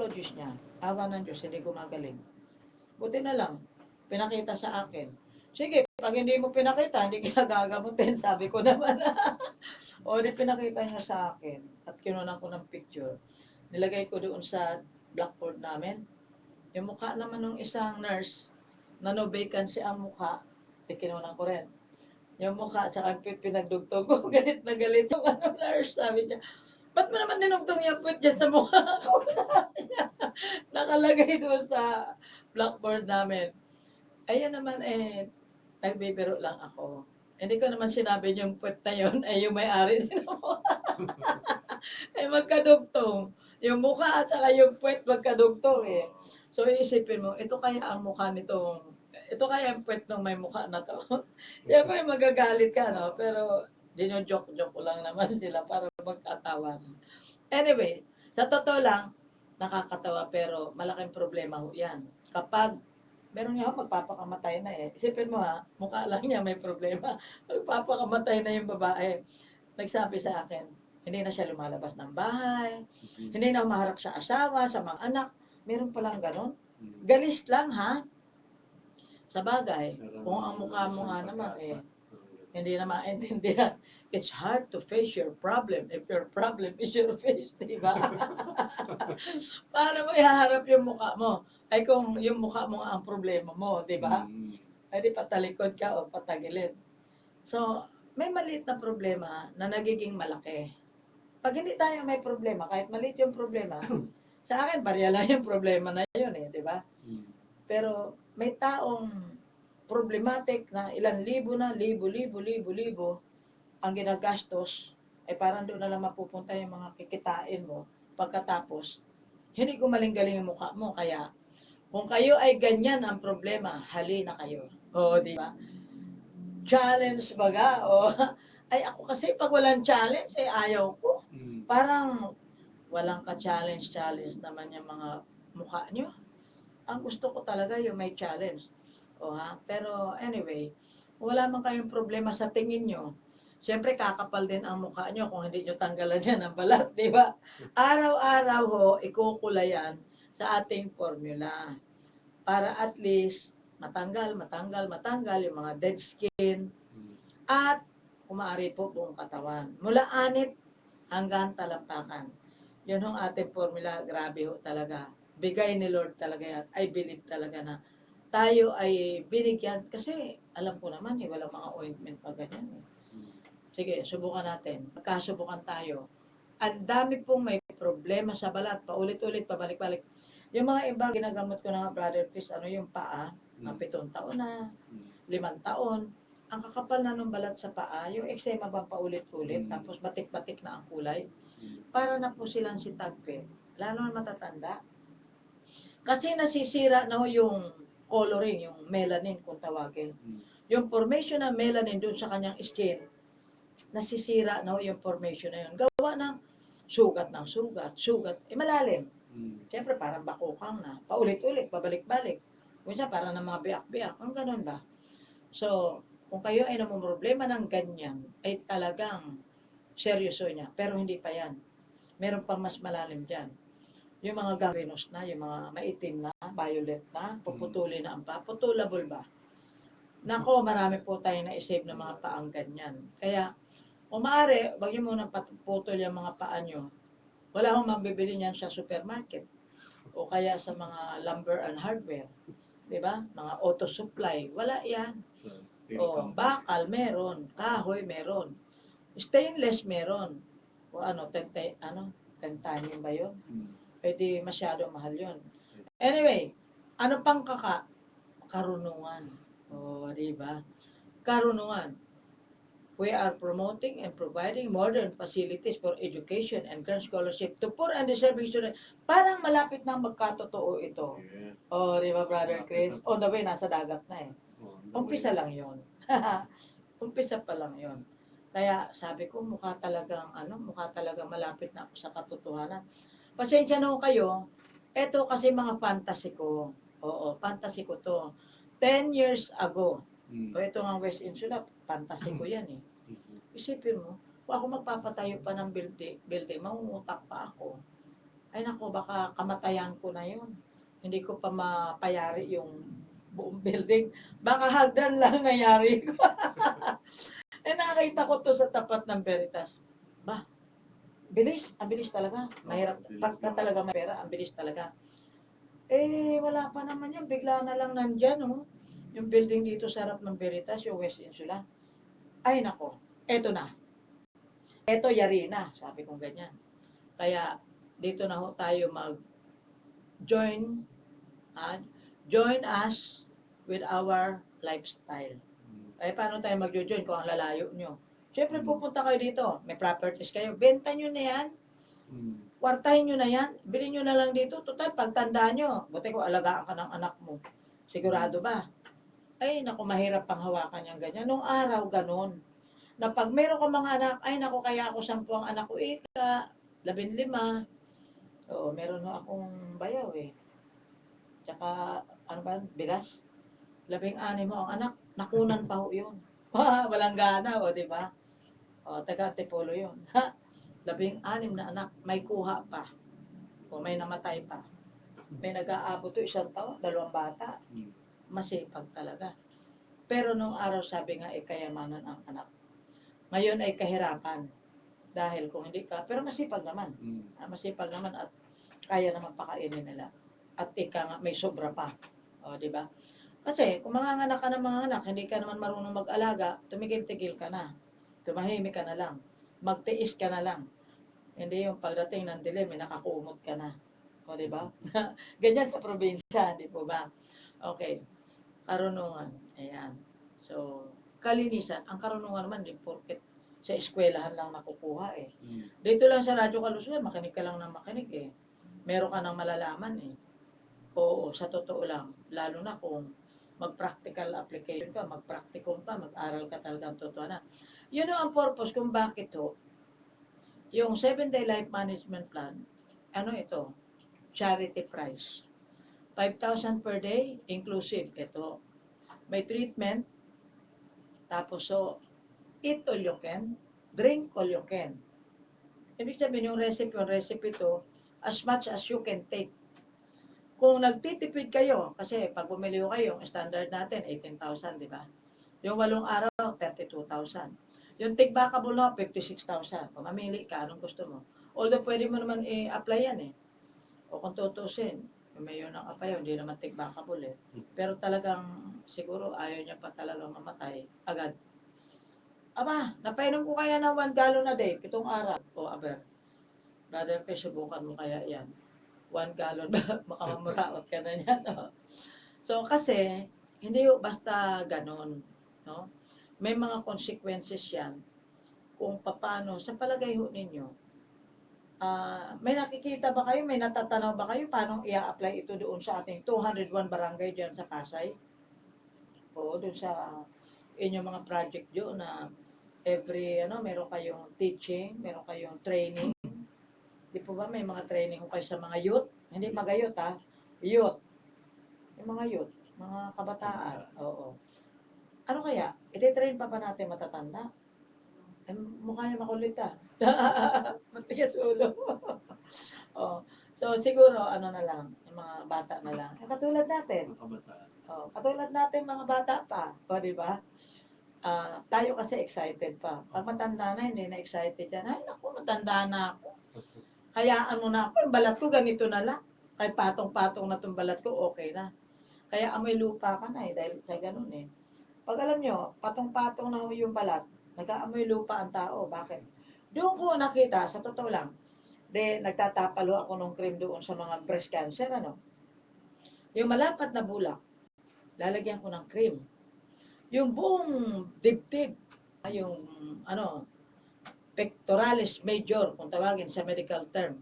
Diyos niya, awa ng Diyos, hindi gumagaling. Buti na lang, pinakita sa akin. Sige, pag hindi mo pinakita, hindi kita gagamutin, sabi ko naman. O, di pinakita niya sa akin at kinunan ko ng picture. Nilagay ko doon sa blackboard namin. Yung mukha naman ng isang nurse, na no vacancy ang mukha, di kinunan ko rin. Yung mukha, tsaka pinagdugtog ko, galit na galit yung nurse, sabi niya, ba't mo naman dinugtong yung put dyan sa mukha ko? Nakalagay doon sa blackboard namin. Ayun naman nagbibiro lang ako. Hindi ko naman sinabi yung puwet na yun ay yung may-ari din ako. Ay magkadugtong. Yung mukha at saka yung puwet magkadugtong eh. So iisipin mo, ito kaya ang mukha nitong, ito kaya ang puwet ng may mukha na to. Siyempre magagalit ka, no? Pero dino-joke-joke ko lang naman sila para magtatawa. Anyway, sa totoo lang, nakakatawa pero malaking problema ho yan. Kapag meron nga ako magpapakamatay na eh. Isipin mo ha, mukha lang niya may problema. Magpapakamatay na yung babae. Nagsabi sa akin, hindi na siya lumalabas ng bahay, hindi na humaharap sa asawa, sa mga anak. Meron palang ganon. Galis lang ha. Sa bagay, kung ang mukha mo nga naman hindi na maintindihan. It's hard to face your problem if your problem is your face, di ba? Paano mo ihaharap yung mukha mo? Ay kung yung mukha mo nga ang problema mo, di ba? Ay di patalikod ka o patagilid. So, may maliit na problema na nagiging malaki. Pag hindi tayo may problema, kahit maliit yung problema, sa akin, barya lang yung problema na yun eh, di ba? Pero may taong problematic na ilan libo na, libo, ang ginagastos, ay parang doon na lang mapupunta yung mga kikitain mo pagkatapos, hindi gumaling-galing yung mukha mo. Kaya, kung kayo ay ganyan ang problema, halina kayo. O, di ba? Challenge baga. O, ay ako kasi pag walang challenge, ayaw ko. Parang walang ka-challenge naman yung mga mukha nyo. Ang gusto ko talaga yung may challenge. O ha? Pero anyway, wala man kayong problema sa tingin nyo, siyempre kakapal din ang mukha nyo kung hindi nyo tanggalan yan ang balat, di ba? Araw-araw ho, ikukulayan sa ating formula para at least matanggal yung mga dead skin at kumaari po buong katawan. Mula anit hanggang talampakan. Yun ang ating formula, grabe ho talaga. Bigay ni Lord talaga yan. I believe talaga na tayo ay binigyan, kasi alam ko naman walang mga ointment pa ganyan eh. Sige, subukan natin. Magkasubukan tayo. Ang dami pong may problema sa balat, paulit-ulit, pabalik-balik. Yung mga iba, ginagamot ko na nga, Brother Chris, yung paa, na 7 taon na, 5 taon, ang kakapal na ng balat sa paa, yung eczema bang paulit-ulit, tapos batik-batik na ang kulay, para na po silang si tagpe, lalo na matatanda. Kasi nasisira na yung coloring, yung melanin kung tawagin. Yung formation ng melanin doon sa kanyang skin, nasisira na yung formation na yun. Gawa ng sugat, malalim. Siyempre, parang bakukang na. Paulit-ulit, pabalik-balik. Minsan, parang na mga biyak-biyak. Ang ganun ba? So, kung kayo ay namumroblema ng ganyan, ay talagang seryoso niya. Pero hindi pa yan. Meron pa mas malalim dyan. Yung mga gangrenous na, yung mga maitim na, violet na, puputulin na ang paa. Putulable ba? Nako, marami po tayong na-save ng mga paang ganyan. Kaya, kung maaari, wag niyo munang putol yung mga paa nyo. Wala akong mabibili niyan sa supermarket o kaya sa mga lumber and hardware. Diba? Mga auto supply. Wala yan. O, bakal meron. Kahoy meron. Stainless meron. O titanium ba yun? Pwede masyado mahal yun. Anyway, ano pang karunungan. O, diba? Karunungan. We are promoting and providing modern facilities for education and grant scholarship to poor and deserving students. Parang malapit na magkatotoo ito. Yes. O, di ba, Brother Chris? On the way, nasa dagat na eh. Umpisa lang yon. Umpisa pa lang yon. Kaya sabi ko, mukha talagang malapit na ako sa katotohanan. Pasensya na ho kayo, eto kasi mga fantasy ko. Oo, fantasy ko to. 10 years ago, o ito nga West Insula, fantasy ko yan eh. Isipin mo, kung ako magpapatayo pa ng building, mangungutak pa ako. Ay nako, baka kamatayan ko na yun. Hindi ko pa mapayari yung buong building. Baka hagdan lang nangyari ko. Eh nakita ko to sa tapat ng Veritas. Ba, bilis, ang bilis talaga. Mahirap, pagka talaga may pera, ang bilis talaga. Eh, wala pa naman yan. Bigla na lang nandyan, oh. Yung building dito sa harap ng Veritas, yung West Insula. Ay, nako. Eto na. Eto, yari na. Sabi kong ganyan. Kaya, dito na ho tayo mag-join, ah, join us with our lifestyle. Ay, paano tayo mag-join kung ang lalayo nyo? Siyempre, pupunta kayo dito. May properties kayo. Benta nyo na yan. Kwartahin nyo na yan. Bilhin nyo na lang dito. Total, pagtandaan nyo. Buti ko, alagaan ka ng anak mo. Sigurado ba? Ay, naku, mahirap pang hawakan yung ganyan. Nung araw, ganun. Na pag meron ka mga anak, ay, naku, kaya ako 10 ang anak ko, 15. Oo, meron ho akong bayaw eh. Tsaka, ano ba, bigas. 16 ho ang anak. Nakunan pa ho yun. Walang gana, o, di ba? O, taga Antipolo yun. 16 na anak, may kuha pa. O, may namatay pa. May nag-aabot to 1 taon, 2 bata. Masipag talaga. Pero nung araw sabi nga, kayamanan ang anak. Ngayon ay kahirapan. Dahil kung hindi ka, pero masipag naman. Masipag naman at kaya naman pakainin nila. At nga, may sobra pa. O, di ba? Kasi kung manganganak ka ng mga anak, hindi ka naman marunong mag-alaga, tumigil-tigil ka na. Tumahimik ka na lang. Magtiis ka na lang. Hindi yung pagdating ng dilim, nakakumot ka na. O, di ba? Ganyan sa probinsya, di po ba? Okay. Karunungan. Ayan. So, kalinisan. Ang karunungan naman, di porket sa eskwelahan lang nakukuha eh. Dito lang sa Radyo Kalusugan, makinig ka lang ng makinig eh. Meron ka nang malalaman eh. Oo, sa totoo lang. Lalo na kung mag-practical application ka, mag-practicum ka, mag-aral ka talagang totoo na. Yun ang purpose kung bakit ho, yung 7-day life management plan, ano ito? Charity price. 5,000 per day, inclusive. Ito, may treatment, tapos so, eat all you can, drink all you can. Ibig sabihin yung recipe to, as much as you can take. Kung nagtitipid kayo, kasi pag bumili kayo, yung standard natin, 18,000, di ba? Yung 8 araw, 32,000. Yung tigbakable na, 56,000. Kung mamili ka, anong gusto mo? Although pwede mo naman i-apply yan eh. O kung tutusin, may yun ang apayaw, hindi naman tigbakable eh. Pero talagang siguro ayaw niya pa talagang mamatay agad. Aba, napainom ko kaya ng 1 gallon a day, 7 araw. O, aber, brother Pe, subukan mo kaya yan. 1 gallon, makamamuraot ka na yan. No? So, kasi, hindi yung basta ganon. No? May mga consequences yan kung paano, sa palagay ho ninyo, may nakikita ba kayo, may natatanaw ba kayo paano i-apply ito doon sa ating 201 barangay dyan sa Pasay? O doon sa inyong mga project dyan na meron kayong teaching, meron kayong training. Di po ba may mga training kayo sa mga youth? Hindi magayot ha, youth. Yung mga youth, mga kabataan. Oo. Ano kaya? Iti-train pa natin matatanda? Eh, mukha niya makulit ah. Matigas ulo. Oh. So siguro ano na lang, yung mga bata na lang. Katulad natin. Oh, katulad natin mga bata pa, o di ba? Tayo kasi excited pa. Pag matanda na, hindi na excited yan. Ay, naku, matanda na ako. Hayaan mo na ako. Yung balat ko, ganito na lang. Kahit patong-patong na itong balat ko, okay na. Kaya amoy lupa ka na eh, dahil sa ganun eh. Pag alam nyo, patong-patong na yung balat, nag-aamoy lupa ang tao. Bakit? Doon ko nakita, sa totoo lang, nagtatapalo ako ng cream doon sa mga breast cancer, ano? Yung malapat na bulak, lalagyan ko ng cream. Yung buong dibdib, yung pectoralis major, kung tawagin sa medical term.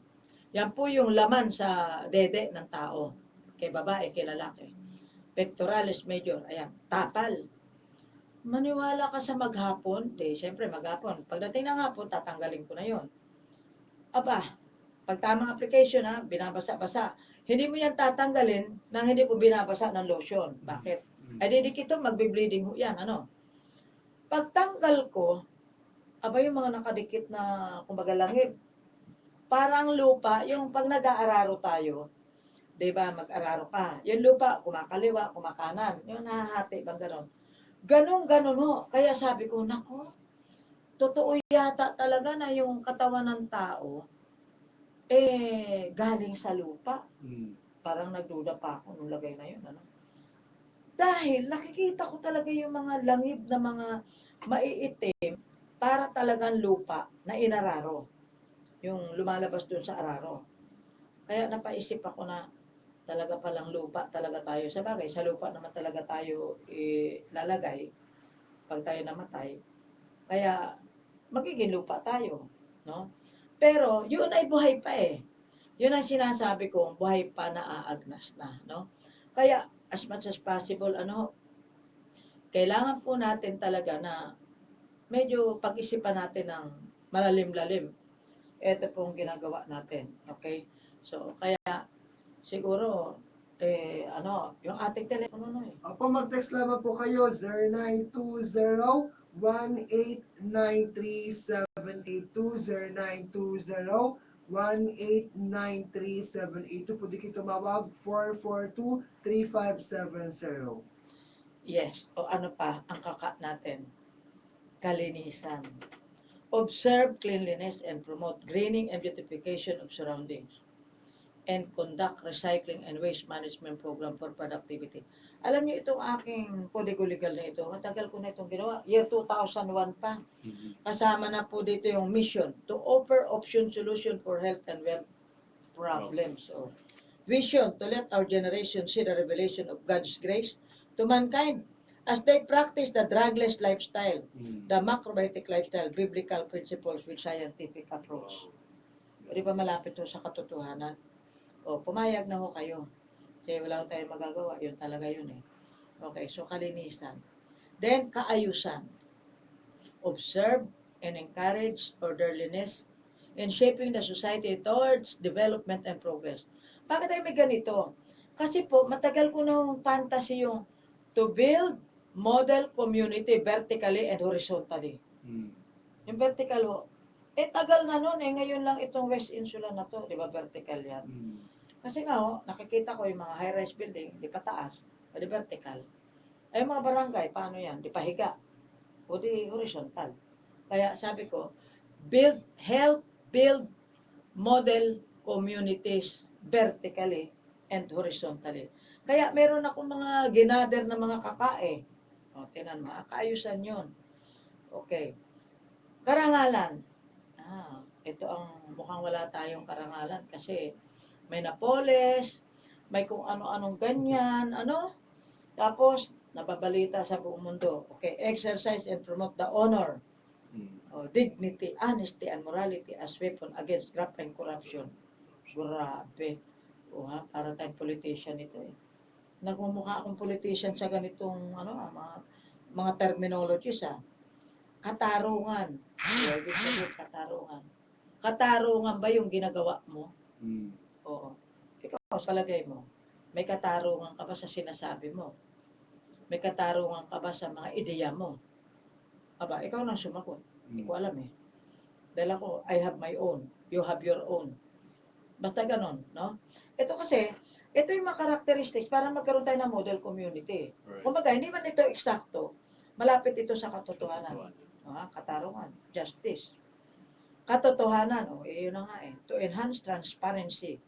Yan po yung laman sa dede ng tao. Kay babae, kay lalaki. Pectoralis major, ayan, tapal. Maniwala ka sa maghapon, siyempre maghapon. Pagdating ng hapon, tatanggalin ko na yon. Aba, pag tamang application binabasa-basa. Hindi mo yan tatanggalin nang hindi mo binabasa ng lotion. Bakit? Ay didikit ito, magbe-bleeding ho yan, ano? Pagtanggal ko, aba yung mga nakadikit na, kumbaga langib, parang lupa, yung pag nag-aararo tayo, 'di ba, mag-araro ka. Yung lupa, kumakaliwa, kumakanan. Yung nahahati bang gano'n. Gano'n ho. Kaya sabi ko, nako, totoo yata talaga na yung katawan ng tao, galing sa lupa. Parang nagduda pa ako nung lagay na yun, ano. Dahil nakikita ko talaga yung mga langib na mga maiitim, para talagang lupa na inararo. Yung lumalabas dun sa araro. Kaya napaisip ako na talaga palang lupa talaga tayo. Sabagay, sa lupa naman talaga tayo lalagay pag tayo namatay. Kaya magiging lupa tayo, no? Pero yun ay buhay pa eh. Yun ang sinasabi ko, buhay pa na aagnas na, no? Kaya as much as possible, kailangan po natin talaga na medyo pag-isipan natin ng malalim-lalim. Ito pong ginagawa natin, okay? So, kaya siguro, yung ating telepono no eh. Opo, mag-text lamang po kayo 0920-1893782 0920-1893782. Pwede kayo tumawag 442-3570. Yes, o ano pa ang kaka natin? Kalinisan. Observe cleanliness and promote greening and beautification of surroundings. And conduct recycling and waste management program for productivity. Alam niyo itong aking koligo-legal na ito, matagal ko na itong ginawa. Year 2001 pa. Kasama na po dito yung mission to offer option solution for health and wealth problems. So, vision to let our generation see the revelation of God's grace to mankind as they practice the drugless lifestyle, the macrobiotic lifestyle, biblical principles with scientific approach. Di ba malapit to sa katotohanan? O, pumayag na ho kayo. Kasi wala tayong magagawa. Yun talaga yun eh. Okay, so kalinisan. Then, kaayusan. Observe and encourage orderliness in shaping the society towards development and progress. Bakit tayo may ganito? Kasi po, matagal ko nung fantasy yung to build model community vertically and horizontally. Yung vertical ho, tagal na nun eh. Ngayon lang itong West Insula na to, di ba vertical yan? Kasi nga ho, nakikita ko yung mga high-rise building, di pa taas, di vertical. Ay mga barangay, paano yan? Di pa higa. O di horizontal. Kaya sabi ko, help build model communities vertically and horizontally. Kaya meron akong mga ginader na mga kakae. O, tinan mo, kaayusan yun. Okay. Karangalan. Ito ang mukhang wala tayong karangalan kasi may Napoles, may kung ano-anong ganyan, ano? Tapos, nababalita sa buong mundo. Okay, exercise and promote the honor, dignity, honesty, and morality as weapon against graft and corruption. Grabe. Para tayong politician ito eh. Nagmumukha akong politician sa ganitong, mga terminologies Katarungan. Ibig sabihin, katarungan. Katarungan ba yung ginagawa mo? Oo. Ikaw, sa palagay mo, may katarungan ka ba sa sinasabi mo? May katarungan ka ba sa mga ideya mo? Aba, ikaw nang sumagot. Hindi ko alam eh. Dahil ako, I have my own. You have your own. Basta ganon, no? Ito kasi, ito yung mga characteristics para magkaroon tayo ng model community. Right. Kumbaga, hindi man ito eksakto, malapit ito sa katotohanan. Katarungan, justice. Katotohanan, yun na nga eh. To enhance transparency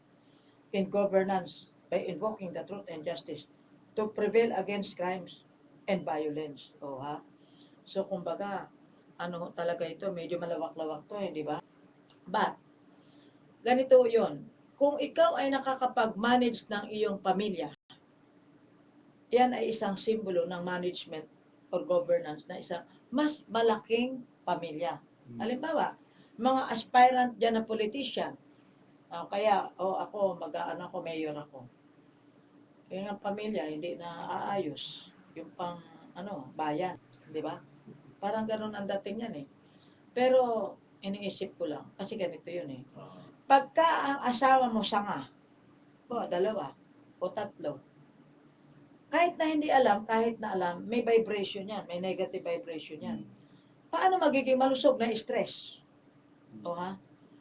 in governance by invoking the truth and justice to prevail against crimes and violence. So, kumbaga, talaga ito, medyo malawak-lawak to, di ba? But, ganito yon. Kung ikaw ay nakakapag-manage ng iyong pamilya, yan ay isang simbolo ng management or governance na isang mas malaking pamilya. Halimbawa, mga aspirant dyan na politician, ako, ako, mayor ako. Yung ang pamilya, hindi na aayos. Yung pang, bayan, di ba? Parang ganun ang dating yan eh. Pero, iniisip ko lang, kasi ganito yun eh. Pagka ang asawa mo sanga, dalawa o tatlo, kahit na hindi alam, kahit na alam, may vibration yan, may negative vibration yan. Paano magiging malusog na stress?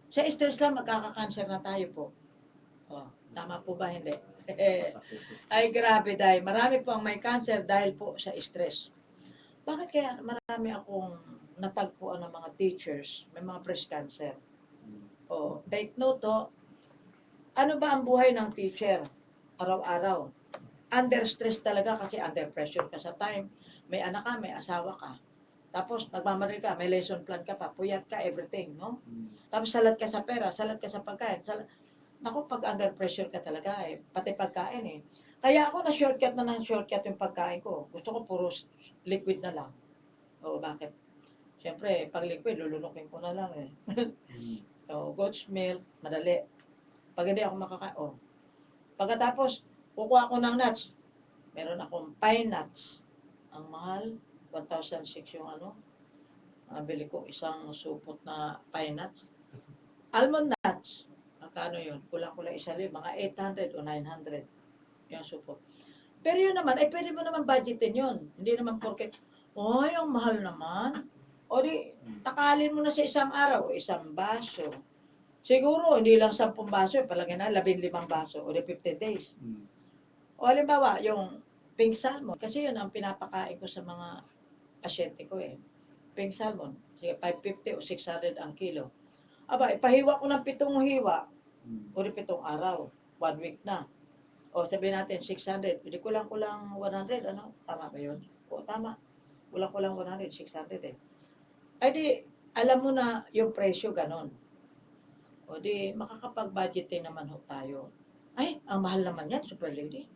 Sa stress lang, magkaka-cancer na tayo po. Oh, tama po ba? Hindi. Masakit sa stress. Ay, grabe dahil marami po ang may cancer dahil po sa stress. Bakit kaya marami akong natagpuan ng mga teachers, may mga breast cancer? Mm. Oh, take note, oh. Ano ba ang buhay ng teacher? Araw-araw. Under stress talaga kasi under pressure ka sa time. May anak ka, may asawa ka. Tapos, nagmamadali ka, may lesson plan ka pa, puyat ka, everything, no? Mm. Tapos, salat ka sa pera, salat ka sa pagkain. Naku, pag under pressure ka talaga, pati pagkain, eh. Kaya ako na-shortcut na ng shortcut yung pagkain ko. Gusto ko puro liquid na lang. Oo, bakit? Siyempre, pag liquid, lulunukin ko na lang, eh. Mm. So, goat's milk, madali. Pag hindi ako makakain, oh. Pagkatapos, kukuha ako ng nuts. Meron akong pine nuts. Ang mahal, 1,006 yung ano. Nabili ko isang supot na pine nuts. Almond nuts. Magkano yun? Kulang-kulang isa libo. Mga 800 o 900 yung supot. Pero yun naman, ay pwede mo naman budgetin yun. Hindi naman porket, ay, ang mahal naman. O di, takalin mo na sa isang araw o isang baso. Siguro, hindi lang 10 baso, palagay na 15 baso o di 15 days. Mm. O halimbawa, yung pink salmon, kasi yun ang pinapakain ko sa mga pasyente ko eh. Pink salmon, sige, 550 o 600 ang kilo. Aba, ipahiwa ko ng 7 hiwa, Mm. o di 7 araw, 1 week na. O sabihin natin 600, hindi kulang-kulang 100, ano? Tama ba yun? O tama, kulang-kulang 100, 600 eh. Ay di, alam mo na yung presyo ganon. O di, makakapag-budgeting naman ho tayo. Ay, ang mahal naman yan, Super Lady.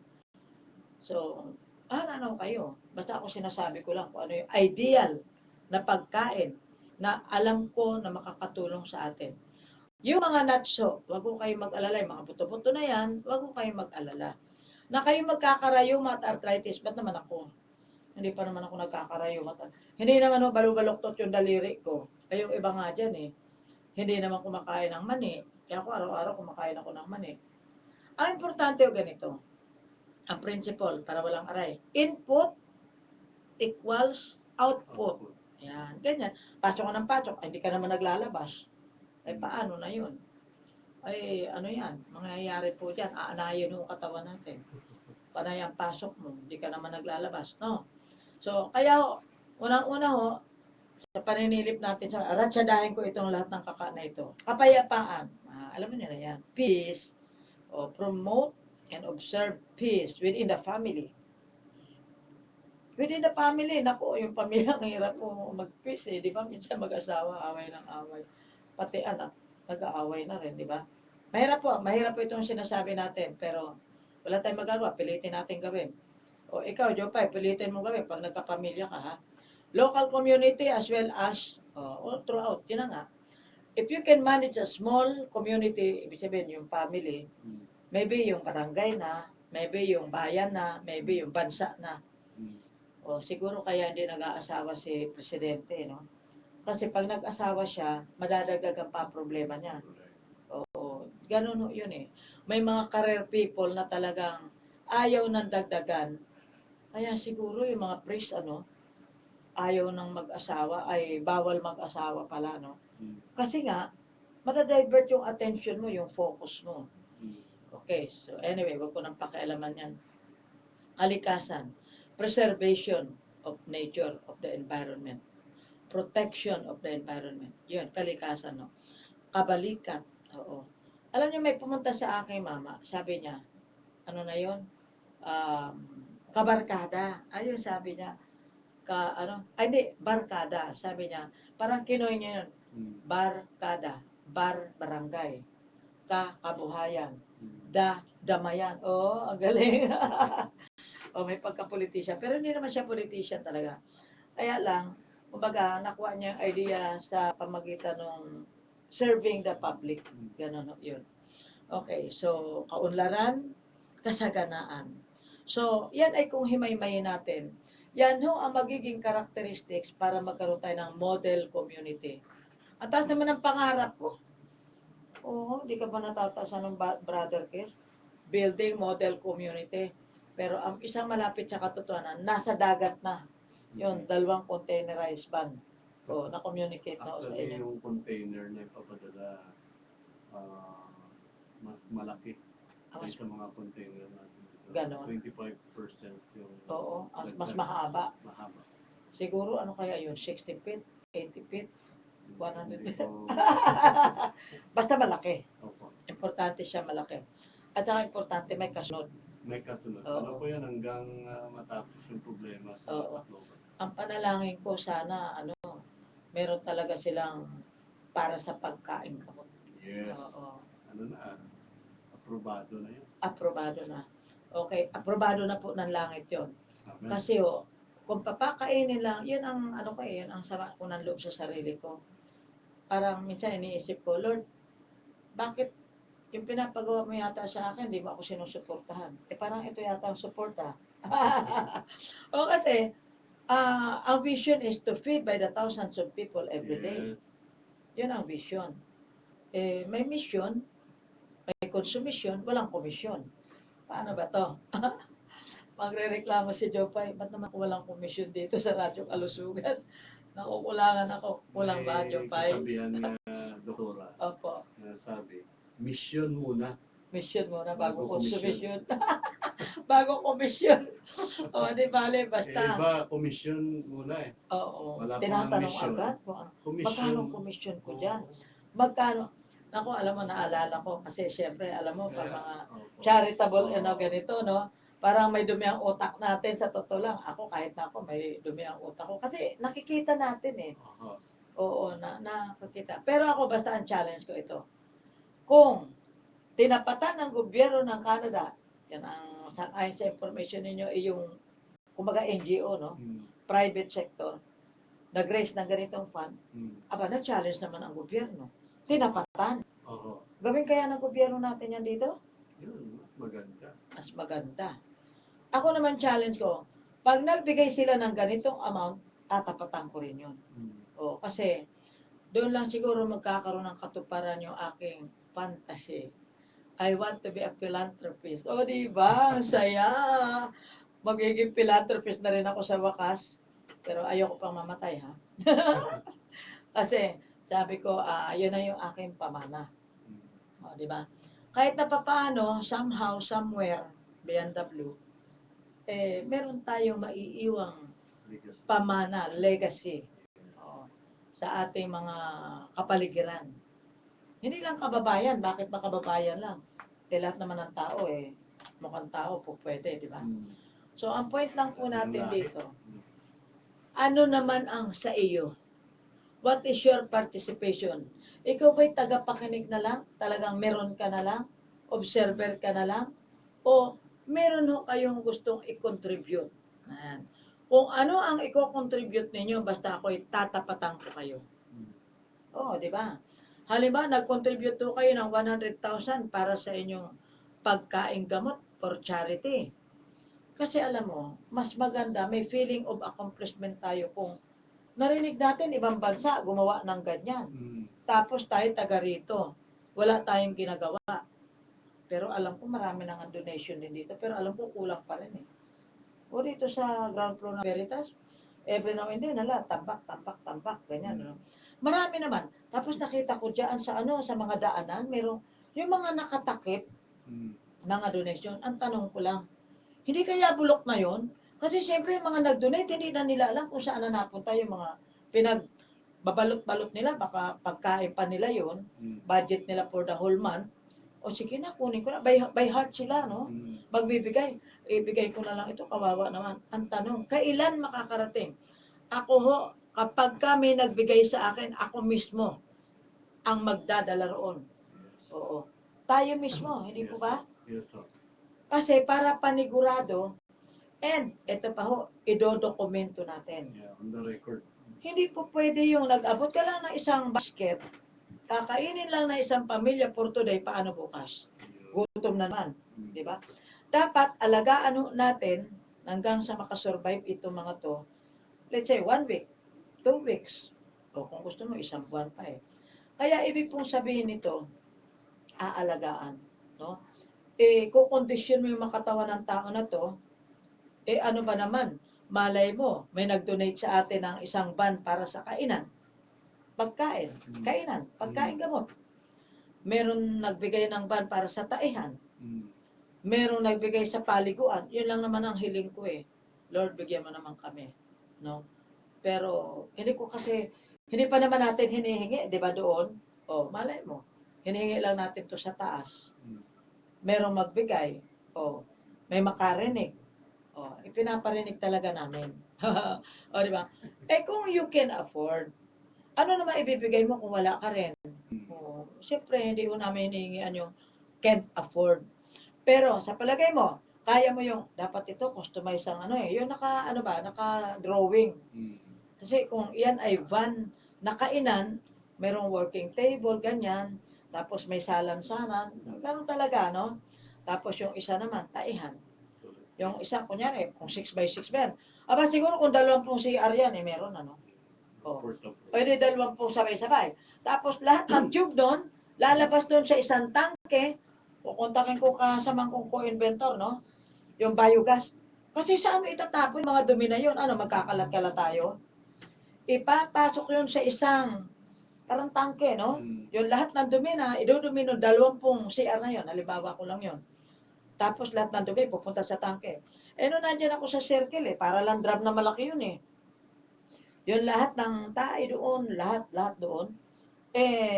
So, ano kayo? Basta ako sinasabi ko lang kung ano yung ideal na pagkain na alam ko na makakatulong sa atin. Yung mga natso, wag ko kayong mag-alala. Yung mga buto-buto na yan, wag ko kayong mag-alala. Na kayo magkakarayuma at arthritis, ba't naman ako? Hindi pa naman ako nagkakarayuma. Hindi naman ako balubaloktot yung daliri ko. Ay yung iba nga dyan eh. Hindi naman kumakain ng mani. Kaya ako araw-araw kumakain ako ng mani. Ang importante yung ganito. Ang principle, para walang aray. Input equals output. Yan, ganyan. Pasok ka ng pasok, ay, hindi ka naman naglalabas. Ay, paano na yun? Ay, ano yan? Mangyayari po dyan, aanayin yung katawan natin. Panay ang pasok mo, hindi ka naman naglalabas, no? So, kaya ho, unang-una ho, sa paninilip natin, ratsadahin ko itong lahat ng kaka na ito. Kapayapaan, alam mo nila yan. Peace, o promote and observe peace within the family. Within the family, naku, yung pamilya, ang hirap po mag-peace eh. Di ba? Minsan mag-asawa, away ng away. Pati anak, nag-aaway na rin, di ba? Mahirap po itong sinasabi natin, pero wala tayong magagawa, pilitin natin gawin. O ikaw, Jopay, pilitin mo gawin pag nagkapamilya ka, ha? Local community as well as all throughout, yun na nga. If you can manage a small community, ibig sabihin yung family, Mm. maybe yung barangay na, maybe yung bayan na, maybe yung bansa na. Mm. O siguro kaya hindi nag-aasawa si Presidente, no? Kasi pag nag-asawa siya, madadagdagan pa problema niya. Oo, ganun yun eh. May mga career people na talagang ayaw ng dagdagan. Kaya siguro yung mga priest, ayaw ng mag-asawa, ay bawal mag-asawa pala, no? Mm. Kasi nga, madadivert yung attention mo, yung focus mo. Mm. Okay, so anyway, wag ko nang pakialaman yan. Kalikasan, preservation of nature, of the environment, protection of the environment. Yun, kalikasan, no? Kabalikat, oo. Alam niyo, may pumunta sa akin, mama, sabi niya, ano na yun? Kabarkada. Ayun, sabi niya, hindi, barkada. Sabi niya, parang kinoy niya yun, Mm. barkada, barangay, kabuhayan, Mm. damayan. Oo, ang galing. O, may pagka-politician. Pero hindi naman siya politician talaga. Kaya lang, kumbaga, nakuha niya yung idea sa pamagitan ng serving the public. Ganon yun. Okay, so, kaunlaran, kasaganaan. So, yan ay kung himay-mayin natin. Yan ho ang magiging characteristics para magkaroon tayo ng model community. At taas naman ang pangarap ko. Oo, di ka ba natatasan ng brother Kes? Building model community. Pero ang isang malapit sa katotohanan, nasa dagat na. Yun, 2 containerized van. O, na-communicate na o sa Actually, inyo. yung container na ipapadala, mas malaki Mas, kaysa mga container natin. Ganon. 25% yung oo, mas dagdag. mahaba. Mahaba. Siguro ano kaya yun? 60 feet? 80 feet? 100 Hindi feet? ko- Basta malaki. Opo. Importante siya malaki. At saka importante may kasunod. May kasunod. Oo. Ano po yan hanggang matapos yung problema sa Oo. Tacloban. Ang panalangin ko sana meron talaga silang para sa pagkain gamot. Yes. Oo. Ano na, aprobado na yun. Aprobado na. Okay, aprobado na po ng langit 'yon. Amen. Kasi kung papakainin lang, 'yun ang yun ang sama ko ng loob sa sarili ko. Parang minsan iniisip ko, Lord, bakit yung pinapagawa mo yata sa akin, di mo ako sinusuportahan? Parang ito yata ang suporta. O kasi, ang vision is to feed by the thousands of people every day. Yes. Yun ang vision. May mission, may konsumisyon, walang komisyon. Paano ba to? Magre-reklamo si Jopay, ba't naman walang komisyon dito sa Radyo Kalusugan? Nakukulangan ako. Kulang ba, May Jopay? kasabihan na doktora Opo. na sabi, mission muna. Mission muna bago Bago konsumisyon. Bago komisyon. O, di bale, Eh, basta. iba, commission muna eh. Oo. Wala pang Tinatanong mission. agad kung magkano Commission. komisyon ko dyan. Magkano? Naku, alam mo, naalala ko. Kasi syempre, alam mo, pag mga Opo. charitable, Oo. ganito, no? Parang may dumi ang utak natin. Sa totoo lang, ako, kahit na ako, may dumi ang utak ko. Kasi nakikita natin eh. Oo. Oo, nakikita. Pero ako, basta ang challenge ko ito. Kung tinapatan ng gobyerno ng Canada, yan ang ayon sa information ninyo, yung kumbaga NGO, no? Private sector, nag-raise ng ganitong fund, aba, na-challenge naman ang gobyerno. Tinapatan. Oo. Gawin kaya ng gobyerno natin yan dito? Yun, mas maganda. Mas maganda. Ako naman challenge ko, pag nagbigay sila ng ganitong amount, tatapatan ko rin yun. O, kasi doon lang siguro magkakaroon ng katuparan yung aking fantasy. I want to be a philanthropist. O, di ba? Ang saya. Magiging philanthropist na rin ako sa wakas. Pero ayoko pang mamatay, ha? Kasi, sabi ko, yun na yung aking pamana. O, di ba? Kahit na papaano, somehow, somewhere, beyond the blue, meron tayong maiiwang pamana, legacy, sa ating mga kapaligiran. Hindi lang kababayan. Bakit ba kababayan lang? Lahat naman ng tao mukhang tao po pwede, di ba? So, ang point lang po natin dito, ano naman ang sa iyo? What is your participation? Ikaw ba'y tagapakinig na lang? Talagang meron ka na lang? Observer ka na lang? O meron ho kayong gustong i-contribute? Kung ano ang i-contribute ninyo, basta ako'y tatapatan ko kayo. Oo, di ba? Halimbawa, nag-contribute to kayo ng 100,000 para sa inyong pagkain gamot for charity. Kasi alam mo, mas maganda, may feeling of accomplishment tayo kung narinig natin ibang bansa gumawa ng ganyan. Tapos tayo taga rito. Wala tayong ginagawa. Pero alam ko marami nang donation din dito. Pero alam ko kulang pa rin eh. O dito sa ground floor ng Veritas, every now and then, tambak, ganyan. No? Marami naman. Tapos nakita ko diyan sa mga daanan, merong yung mga nakatakip, mga donation. Ang tanong ko lang, hindi kaya bulok na yon? Kasi siyempre yung mga nag-donate, hindi na nila alam kung saan na napunta yung mga pinagbabalot-balot nila. Baka pagkain pa nila yon, budget nila for the whole month. O sige na, kunin ko na. By heart sila, no? Magbibigay. Ibigay ko na lang ito, kawawa naman. Ang tanong, kailan makakarating? Ako ho, kapag kami nagbigay sa akin, ako mismo ang magdadala roon. Oo. Tayo mismo, hindi po ba? Yes, sir. Kasi para panigurado, and ito pa ho, idodokumento natin. Yeah, on the record. Hindi po pwede yung nag-abot ka lang ng isang basket, kakainin lang ng isang pamilya for today, paano bukas? Gutom na naman, di ba? Dapat alagaan natin hanggang sa makasurvive itong mga to, let's say 1 week, 2 weeks, o kung gusto mo, isang buwan pa eh. Kaya ibig pong sabihin nito, aalagaan, no? Kukondisyon mo yung makatawan ng tao na to, ano ba naman, malay mo, may nag-donate sa atin ng isang van para sa kainan. Pagkain, kainan, pagkain gamot. Meron nagbigay ng van para sa taihan. Mm. Merong nagbigay sa paliguan. Yun lang naman ang hiling ko eh. Lord, bigyan mo naman kami. No? Pero, hindi pa naman natin hinihingi, di ba doon? O, malay mo. Hinihingi lang natin to sa taas. Mm. Merong magbigay. O, may makarinig. O, ipinaparinig talaga namin. O, di ba? Eh, kung you can afford, ano naman ibibigay mo kung wala ka rin? O, siyempre, hindi ko namin hinihingian yung can't afford. Pero sa palagay mo, kaya mo yung dapat ito customize ang ano eh, yung naka-drawing. Mm. Kasi kung iyan ay van na kainan, merong working table ganyan, tapos may salan-salan, ganun talaga no. Tapos yung isa naman taihan. Yung isa kunyari kung 6x6 ba yan. Aba siguro kung 20 CR yan eh meron ano. Oh. Pwede 20 sabay-sabay. Tapos lahat ng tube doon, lalabas doon sa isang tangke, kukontakin ko kasamang kong co-inventor, no? Yung biogas. Kasi saan mo itatapon yung mga dumi na yun? Ano, magkakalat-kalat tayo? Ipapasok yun sa isang parang tangke, no? Mm. Yung lahat ng dumi na, idudumi ng 20 CR na yun. Halimbawa ko lang yun. Tapos lahat ng dumi pupunta sa tangke. Eh, no, nandyan ako sa circle eh. Para lang drum na malaki yun eh. Yung lahat ng tae doon, lahat doon,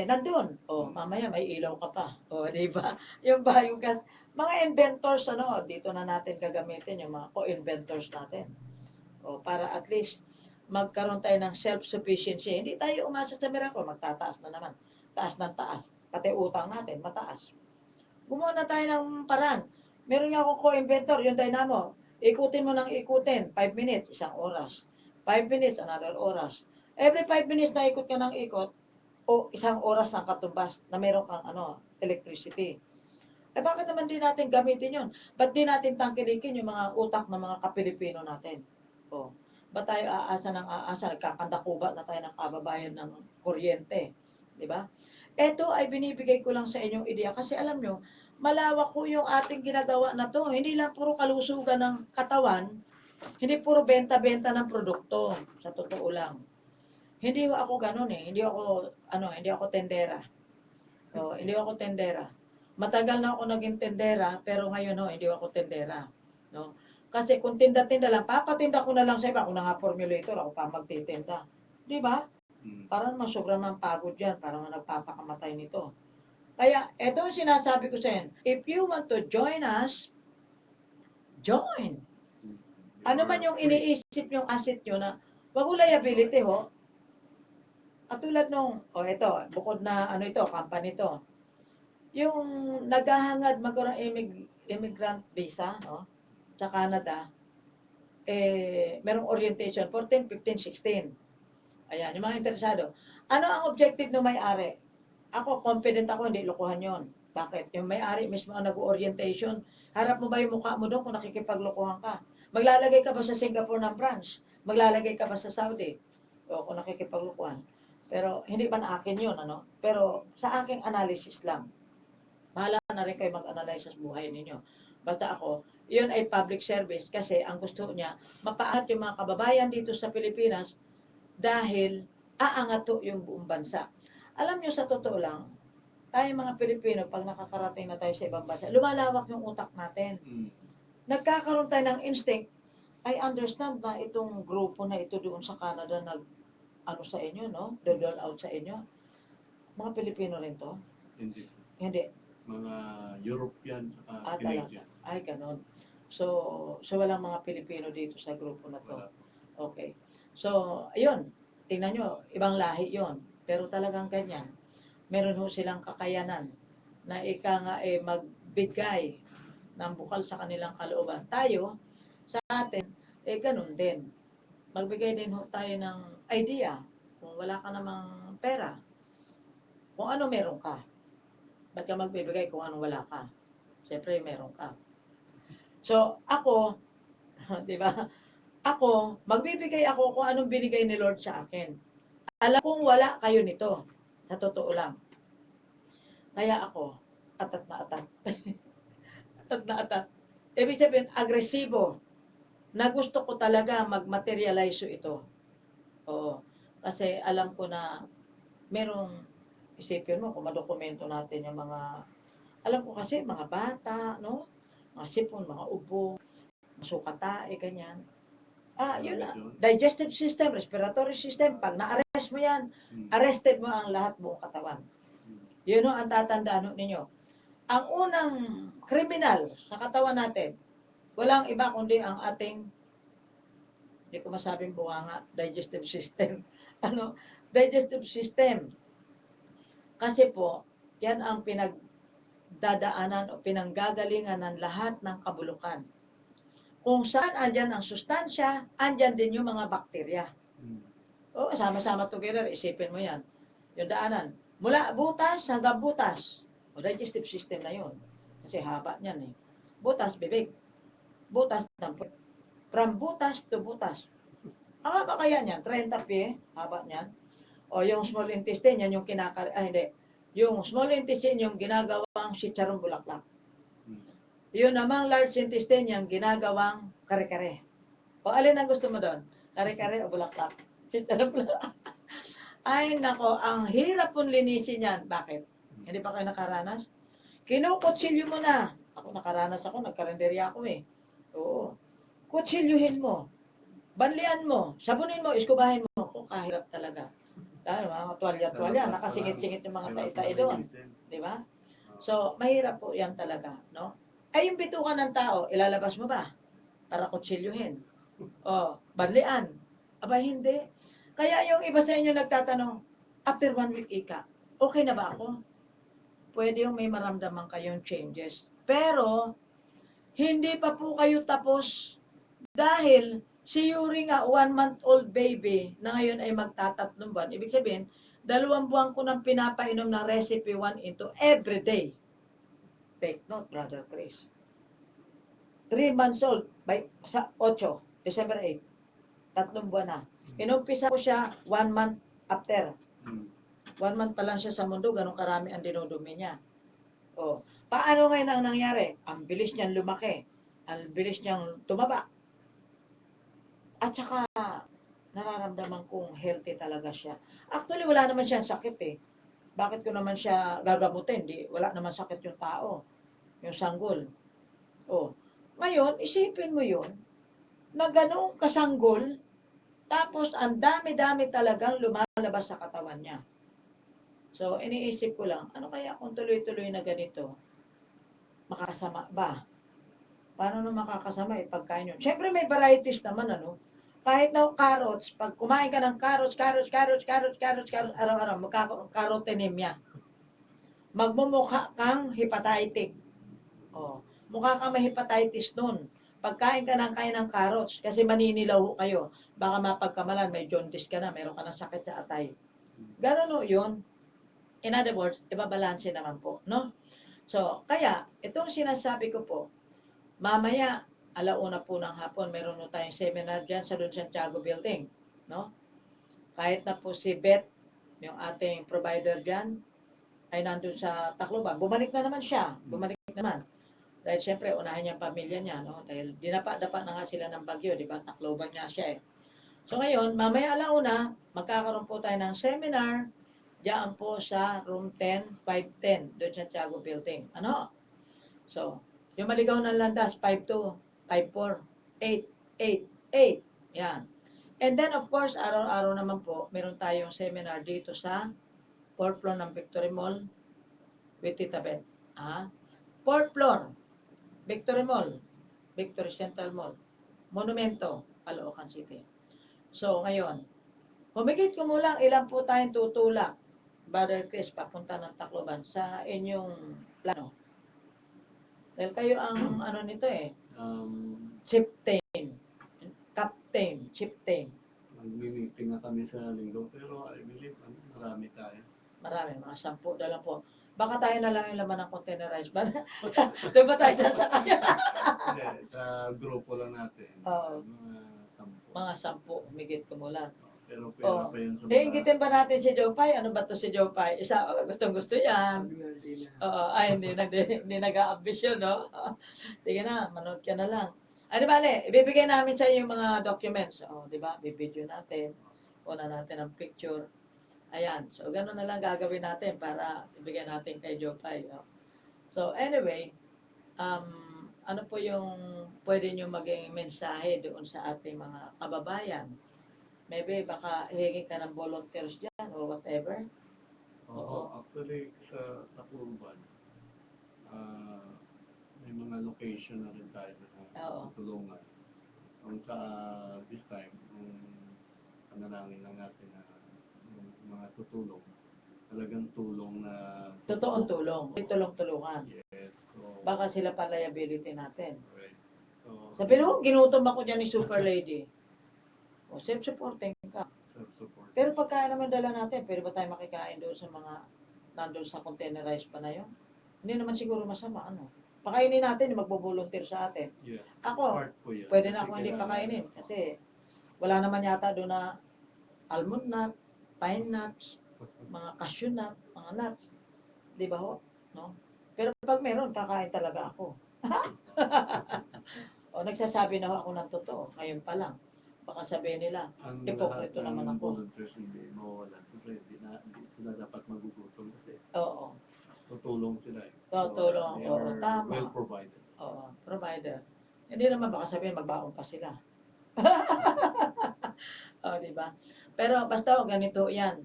nandun. O, mamaya may ilaw ka pa. O, di ba? Yung biogas, mga inventors, ano, dito na natin gagamitin yung mga co-inventors natin. O, para at least magkaroon tayo ng self-sufficiency. Hindi tayo umasa sa miracle, magtataas na naman. Taas ng taas. Pati utang natin, mataas. Gumawa na tayo ng paraan. Meron nga akong co-inventor, yung dynamo. Ikutin mo ng ikutin, 5 minutes, isang oras. 5 minutes, another oras. Every 5 minutes na ikot ka ng ikot, o isang oras ang katumbas na meron kang electricity. Eh bakit naman din natin gamitin yun? Ba't di natin tangkilikin yung mga utak ng mga kapilipino natin? O, ba't tayo aasa ng aasa? Nagkakandakuba na tayo ng kababayan ng kuryente. Di ba? Ito ay binibigay ko lang sa inyong ideya kasi alam nyo, malawak ko yung ating ginagawa na to. Hindi lang puro kalusugan ng katawan, hindi puro benta-benta ng produkto. Sa totoo lang. Hindi ako ganun eh. Hindi ako tendera. Hindi ako tendera. Matagal na ako naging tendera, pero ngayon hindi ako tendera. No? Kasi kung tinda-tinda lang, papatinda ko na lang sa iba. Kung nga formulator, ako pa magtitinda. Di ba? Mm. Parang sobrang ng pagod yan. Parang nagpapakamatay nito. Kaya, ito ang sinasabi ko sa inyo. If you want to join us, join. Mm. Ano man yung iniisip yung asset nyo na, wag liability ho. At tulad nung, ito, bukod na company to. Yung naghahangad magkaroon immigrant visa, no? Sa Canada, merong orientation, 14, 15, 16. Ayan, yung mga interesado. Ano ang objective ng may-ari? Ako, confident ako, hindi lokohan yon. Bakit? Yung may-ari mismo ang nag-orientation. Harap mo ba yung mukha mo doon kung nakikipaglokohan ka? Maglalagay ka ba sa Singapore ng branch? Maglalagay ka ba sa Saudi? O kung nakikipaglokohan. Pero hindi pa na akin yun, ano? Pero sa aking analysis lang. Bahala na rin kayo mag-analyze sa buhay ninyo. Basta ako, yun ay public service kasi ang gusto niya, mapaangat yung mga kababayan dito sa Pilipinas dahil aangat to yung buong bansa. Alam nyo, sa totoo lang, tayo mga Pilipino, pag nakakarating na tayo sa ibang bansa, lumalawak yung utak natin. Mm. Nagkakaroon tayo ng instinct. I understand na itong grupo na ito doon sa Canada sa inyo, no? Dodol out sa inyo. Mga Pilipino rin to? Hindi. Hindi. Mga European at Talaga. Canadian. Ay, ganun. So walang mga Pilipino dito sa grupo na to. Wala. Okay. So, ayun. Tingnan nyo, ibang lahi yon. Pero talagang ganyan. Meron ho silang kakayanan na magbigay ng bukal sa kanilang kalooban. Tayo, sa atin, ganun din. Magbigay din ho tayo ng idea. Kung wala ka namang pera, kung ano meron ka. Ba't ka magbibigay kung anong wala ka? Siyempre, meron ka. So, ako, di ba? Ako, magbibigay ako kung anong binigay ni Lord sa akin. Alam kong wala kayo nito. Sa totoo lang. Kaya ako, atat na atat. Atat na atat. Ibig sabihin, agresibo. Na gusto ko talaga mag-materialize ito. Oo. Kasi alam ko na merong Isipin mo kung madokumento natin yung mga, alam ko kasi mga bata, no? Mga sipon, mga ubo, masukatae, ganyan. Yun na. Digestive system, respiratory system, pag na-arrest mo yan, arrested mo ang lahat buong katawan. Yun ang tatandaan ninyo. Ang unang kriminal sa katawan natin, walang iba kundi ang ating, hindi ko masabing bunganga, digestive system. Digestive system. Kasi po, yan ang pinagdadaanan o pinanggagalingan ng lahat ng kabulukan. Kung saan andyan ang sustansya, andyan din yung mga bakterya. Sama-sama together, isipin mo yan. Yung daanan. Mula butas hanggang butas. O digestive system na yun. Kasi haba niyan eh. Butas, bibig. Butas, dampot. From butas to butas. Ang haba kaya niyan, 30 pie, haba niyan. O yung small intestine, yan yung hindi. Yung small intestine, yung ginagawang sitsarong bulaklak. Yun namang large intestine, yung ginagawang kare-kare. O alin ang gusto mo doon? Kare-kare o bulaklak? Sitsarong bulaklak. Ay nako, ang hirap pong linisin yan. Bakit? Hindi pa kayo nakaranas? Kinukutsilyo mo na. Ako nakaranas ako, nagkarenderya ako eh. Oo. Kutsilyuhin mo. Banlian mo. Sabunin mo, iskubahin mo. Kung kahirap talaga. Dahil mga tuwalya-tuwalya, nakasingit-singit yung mga tai-tai doon. Di ba? So, mahirap po yan talaga. No? Ay, yung bitukan ng tao, ilalabas mo ba? Para kutsilyuhin. O, banlian. Aba, hindi. Kaya yung iba sa inyo nagtatanong, after 1 week ika, okay na ba ako? Pwede yung may maramdaman kayong changes. Pero, hindi pa po kayo tapos dahil si Yuri nga, 1-month-old baby, na ngayon ay magtatatlong buwan. Ibig sabihin, 2 buwan ko nang pinapainom ng recipe 1 into every day. Take note, Brother Chris. 3 months old, sa 8, December 8, 3 buwan na. Inumpisa ko siya 1 month after. 1 month pa lang siya sa mundo, ganun karami ang dinudumi niya. Paano ngayon ang nangyari? Ang bilis niyang lumaki. Ang bilis niyang tumaba. At saka, nararamdaman kong healthy talaga siya. Actually, wala naman siyang sakit eh. Bakit ko naman siya gagamutin? Wala naman sakit yung tao. Yung sanggol. Ngayon, isipin mo yun, na ganong kasanggol, tapos ang dami-dami talagang lumalabas sa katawan niya. So, iniisip ko lang, ano kaya kung tuloy-tuloy na ganito? Makakasama ba? Paano na makakasama pagkain yun? Siyempre may varieties naman, Kahit na carrots, pag kumain ka ng carrots, araw-araw, magkakaroon carotenemia. Magmumukha kang hepatitic. Mukha kang may hepatitis nun. Pagkain ka ng carrots, kasi maninilaw kayo. Baka mapagkamalan, may jaundice ka na, meron ka ng sakit sa atay. Ganun yun. In other words, ibabalanse naman po, no? So, kaya, itong sinasabi ko po, mamaya, 1:00 po ng hapon, meron po tayong seminar dyan sa Don Santiago Building, no? Kahit na po si Beth, yung ating provider dyan, ay nandun sa Tacloban. Bumalik na naman siya. Bumalik naman. Dahil siyempre, unahin niya ang pamilya niya, no? Dahil dinapa-dapa na nga sila ng bagyo, di ba? Tacloban nga siya eh. So ngayon, mamaya 1:00, magkakaroon po tayo ng seminar diyan po sa room 10, 510, doon sa Santiago Building. So, yung maligaw ng landas, 52, 54, 8, 8, 8. Yan. And then, of course, araw-araw naman po, meron tayong seminar dito sa 4th floor ng Victory Mall with Tita Beth. 4th floor, Victory Mall, Victory Central Mall, Monumento, Caloocan City. So, ngayon, humigit kumulang ilan po tayong tutulak, Brother Chris, papunta ng Tacloban sa inyong plano. Dahil kayo ang nito eh, chieftain, captain, chieftain. Mag-meeting na kami sa linggo, pero I believe marami tayo. Marami, mga 10 na lang po. Baka tayo na lang yung laman ng containerized van. Doon ba tayo sasakay? Hindi, sa grupo lang natin. Oo. Mga 10. Mga 10, humigit kumulang. Pero pwera pa yun sa Hiingitin ba natin si Jopay? Ano ba to si Jopay? Isa, gustong-gusto yan. Hindi nag-a-ambisyon, no? Sige na, manood ka na lang. Bale, ibibigay namin sa iyo yung mga documents. Di ba? Bibidyo natin. Una natin ang picture. Ayan. So, ganun na lang gagawin natin para ibigay natin kay Jopay. No? So, anyway, ano po yung pwede nyo maging mensahe doon sa ating mga kababayan? Maybe baka hihingi ka ng volunteers dyan or whatever. Oo. Actually, sa Tacloban, may mga location na rin tayo Oo. na tutulungan. Kung sa this time, kung panalangin lang natin na yung mga tutulong, talagang tulong na Totoong tulong. Hindi tulong-tulungan. Yes. So, Baka sila pa liability natin. right. So, Sabi mo, ginutom ako dyan ni Super Lady. O, self-supporting ka. self-support. Pero pagkain naman dala natin, pwede ba tayo makikain doon sa mga nandun sa containerized pa na yun? Hindi naman siguro masama, ano? Pakainin natin yung magbo-volunteer sa atin. Yes. Ako, Part po yan. pwede Kasi na ako hindi kailangan- pakainin kasi wala naman yata doon na almond nut, pine nuts, mga cashew nut, mga nuts. Di ba ho? No? Pero pag meron, kakain talaga ako. O, nagsasabi na ho ako ng totoo. Ngayon pa lang. Baka sabihin nila, Ang hipokrito lahat naman ng ako. volunteers hindi mawawalan. Siyempre, hindi sila dapat magugutom kasi Oo. tutulong sila eh. Tutulong, They oo, are tama. well provided. Oo, provider. Hindi naman baka sabihin magbaon pa sila. O, di ba? Pero basta ganito yan.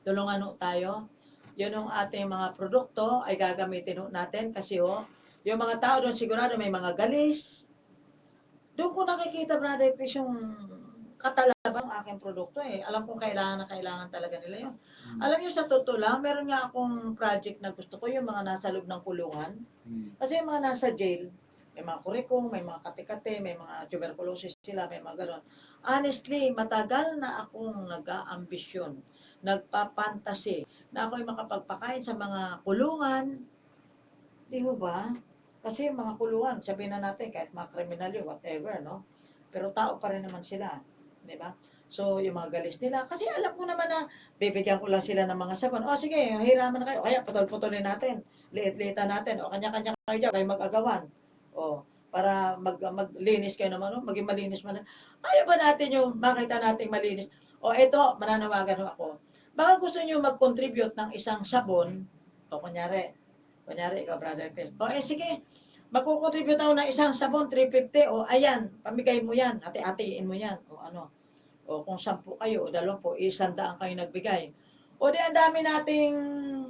Tulungan ho tayo. Yun ang ating mga produkto ay gagamitin ho natin kasi yung mga tao doon sigurado may mga galis. Doon ko nakikita, Brother Chris, yung katalabang aking produkto eh. Alam kong kailangan na kailangan talaga nila yun. Alam niyo, sa totoo lang, meron nga akong project na gusto ko yung mga nasa loob ng kulungan. Kasi yung mga nasa jail, may mga kurikong, may mga kate-kate, may mga tuberculosis sila, may mga gano'n. Honestly, matagal na akong nag-aambisyon, nagpa-fantasy, na ako'y makapagpakain sa mga kulungan. Di ho ba? Kasi yung mga kulungan, sabihin na natin, kahit mga kriminal yun, whatever, no? Pero tao pa rin naman sila. Di ba? So, yung mga galis nila, kasi alam ko naman na bibigyan ko lang sila ng mga sabon. O sige, hiraman na kayo. O kaya, putol-putulin natin. Liit-liitan natin. O kanya-kanya kayo dyan, kayo mag-agawan. O, para maglinis kayo naman, no? Maging malinis man. Ayaw ba natin yung makita nating malinis? O eto, mananawagan ho ako. Baka gusto nyo mag-contribute ng isang sabon, o kunyari, ikaw, Brother Chris. O sige, magkukontribute ako ng isang sabon, 350, o ayan, pamigay mo yan, ati-atiin mo yan, o ano. O kung 10 kayo, o 20, 100 kayo nagbigay. O di ang dami nating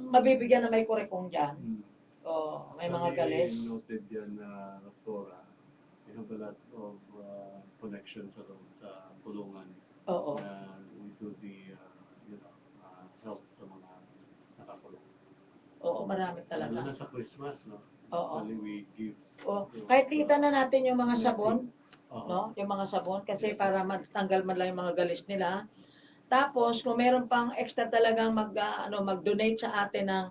mabibigyan na may kurekong dyan. O may mga galis. Noted yan na Doctora. We have a lot of connections sa kulungan. Oo. Na we do the help sa mga nakakulong. Oo, marami Lalo na talaga. sa Christmas, no? Oo. Actually, we give. O, kahit kita na natin yung mga blessing. sabon, Oo. no? Yung mga sabon, kasi Yes. para matanggal man lang yung mga galis nila. Tapos, kung meron pang extra talagang mag-donate sa atin ng,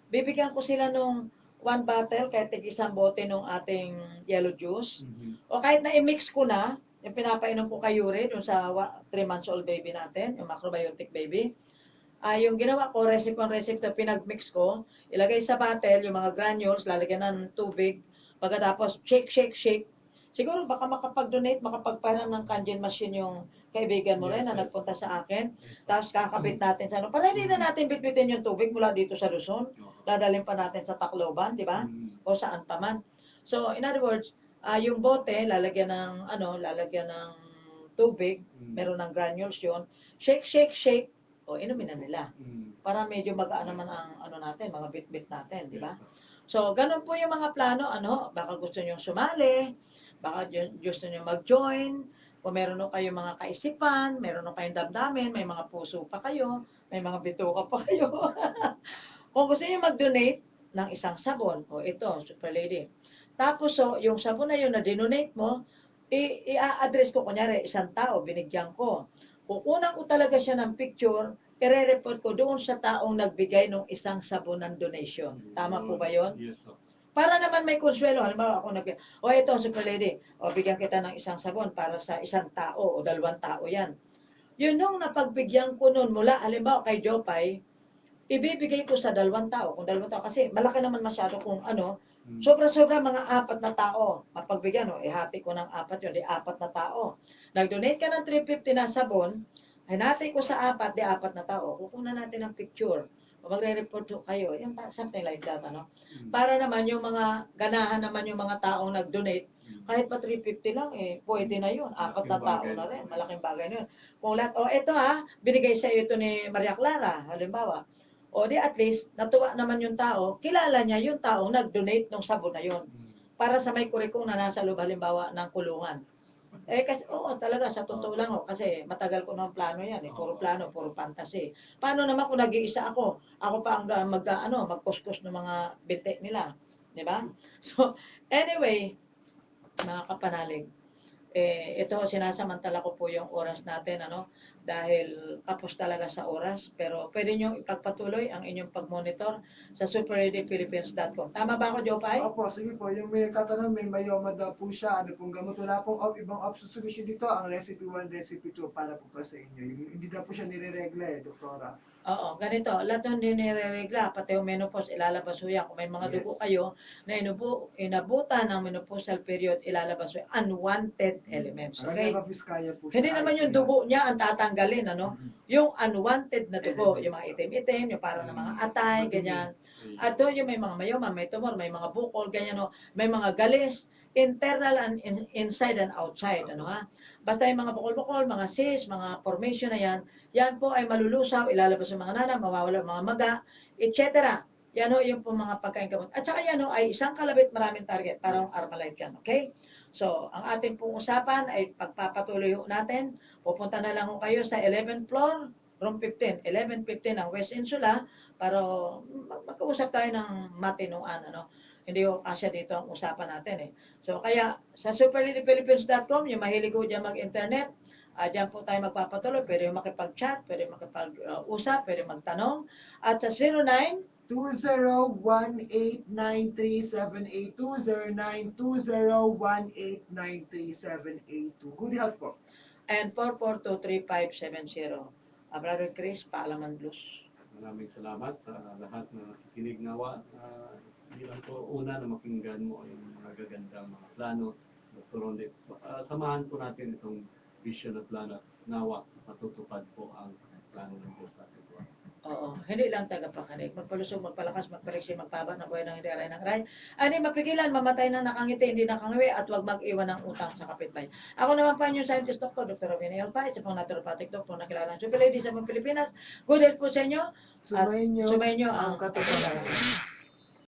bibigyan ko sila nung 1 bottle, kahit isang bote nung ating yellow juice. O kahit na i-mix ko na, yung pinapainom ko kay Yuri, dun sa 3 months old baby natin, yung macrobiotic baby. Yung ginawa ko, recipe, pinag-mix ko, ilagay sa bottle, yung mga granules, lalagyan ng tubig, pagkatapos shake, shake, shake. Siguro baka makapag-donate, makapagparam ng kangen machine yung kaibigan mo rin na nagpunta sa akin. Tapos kakabit natin sa ano. Para hindi na natin bitbitin yung tubig mula dito sa Luzon. Dadalhin pa natin sa Tacloban, di ba? O saan pa man. So, in other words, yung bote, lalagyan ng tubig, meron ng granules yun. Shake, shake, shake. O, inumin na nila. Para medyo magaan naman ang natin, mga bit-bit natin, di ba? So, ganun po yung mga plano, baka gusto nyo sumali, baka gusto nyo mag-join, kung meron nyo kayong mga kaisipan, meron nyo kayong damdamin, may mga puso pa kayo, may mga bituka pa kayo. Kung gusto nyo mag-donate ng isang sabon, o ito, Super Lady. Tapos, yung sabon na yun na dinonate mo, i-address ko, kunyari, isang tao, binigyan ko. Kukunan ko talaga siya ng picture, i-report ko doon sa taong nagbigay ng isang sabon ng donation. Tama po ba yun? Yes, sir. Para naman may konsuelo. Halimbawa ako nagbigay, ito, Super Lady, bigyan kita ng isang sabon para sa isang tao o 2 tao yan. Yun yung napagbigyan ko noon mula, halimbawa kay Jopay, ibibigay ko sa 2 tao. Kung 2 tao, kasi malaki naman masyado kung sobra-sobra mga 4 na tao. Mapagbigyan, ihati ko ng 4 yun, 4 na tao. Nag-donate ka ng 350 na sabon, Hinati ko sa apat, di apat na tao. Kukunan natin ng picture. O magre-report ho kayo. Yan, something like that, ano? Para naman yung mga, ganahan naman yung mga taong nag-donate, kahit pa 350 lang, pwede na yun. Apat na tao na rin. Malaking bagay na yun. Kung lahat, ito binigay sa iyo ito ni Maria Clara, halimbawa. O di at least, natuwa naman yung tao, kilala niya yung taong nag-donate ng sabon na yun. Para sa may kurikong na nasa loob, halimbawa, ng kulungan. Kasi, talaga, sa totoo lang, kasi matagal ko ng plano yan, puro plano, puro fantasy. Paano naman kung nag-iisa ako pa ang magkuskus ng mga binti nila, di ba? So, anyway, mga kapanalig, ito, sinasamantala ko po yung oras natin, dahil kapos talaga sa oras, pero pwede nyo ipagpatuloy ang inyong pag-monitor sa superreadyphilippines.com. Tama ba ako, Jopay? Opo, sige po. Yung may nagtatanong, may mayoma daw po siya. Ano pong gamot? Wala pong ibang option solution dito. Ang recipe 1, recipe 2 para po sa inyo. Hindi daw po siya nireregla doktora. Oo, ganito. Lahat ng hindi nireregla, pati yung menopause, ilalabas ho yan. Kung may mga dugo kayo na inabutan ng menopausal period, ilalabas ho yan. Unwanted elements. Okay? Kaya po siya. Hindi naman yung dugo niya ang tatanggalin, Yung unwanted na dugo, yung mga itim-itim, yung parang na mga atay, ganyan. At yung may mga mayoma, may tumor, may mga bukol, ganyan, may mga galis, internal and inside and outside, Basta yung mga bukol-bukol, mga cyst, mga formation na yan po ay malulusaw, ilalabas ng mga nanay, mawawala mga maga, etc. Yan yung po mga pagkain gamot. At saka yan ay isang kalabit, maraming target, parang Armalite yan, okay? So, ang ating pong usapan ay pagpapatuloy natin. Pupunta na lang kayo sa 11th floor, room 15. 1115 ang West Insula para mag-uusap tayo ng matinuan. Hindi ko kasya dito ang usapan natin. So, kaya sa superleadyphilippines.com, yung mahilig ko dyan mag-internet, diyan po tayo magpapatuloy. Pwede makipag-chat, pwede makipag-usap, pwede magtanong. At sa 09 20189378209201893782. Good health po. and 4423570. Brother Chris, Paalaman Blues. Maraming salamat sa lahat na nakikinig nawa. Hindi lang po una na makinggan mo yung mga gagandang mga plano. Dr. Ronde, samahan po natin itong vision at plano. Nawa, matutupad po ang plano ng Diyos sa ating buwan. Oo, hindi lang tagapakinig. Magpalusog, magpalakas, magpaliksi, magpaba ng buhay ng hindi aray ng aray. Ani mapigilan, mamatay na nakangiti, hindi nakangiwi, at huwag mag-iwan ng utang sa kapitbahay. Ako naman pa yung scientist doctor, Dr. Robin Elpa, isa pang naturopathic doctor na kilala ng Super Lady sa mga Pilipinas. Good health po sa inyo. Sumayin nyo ang ang katotohanan.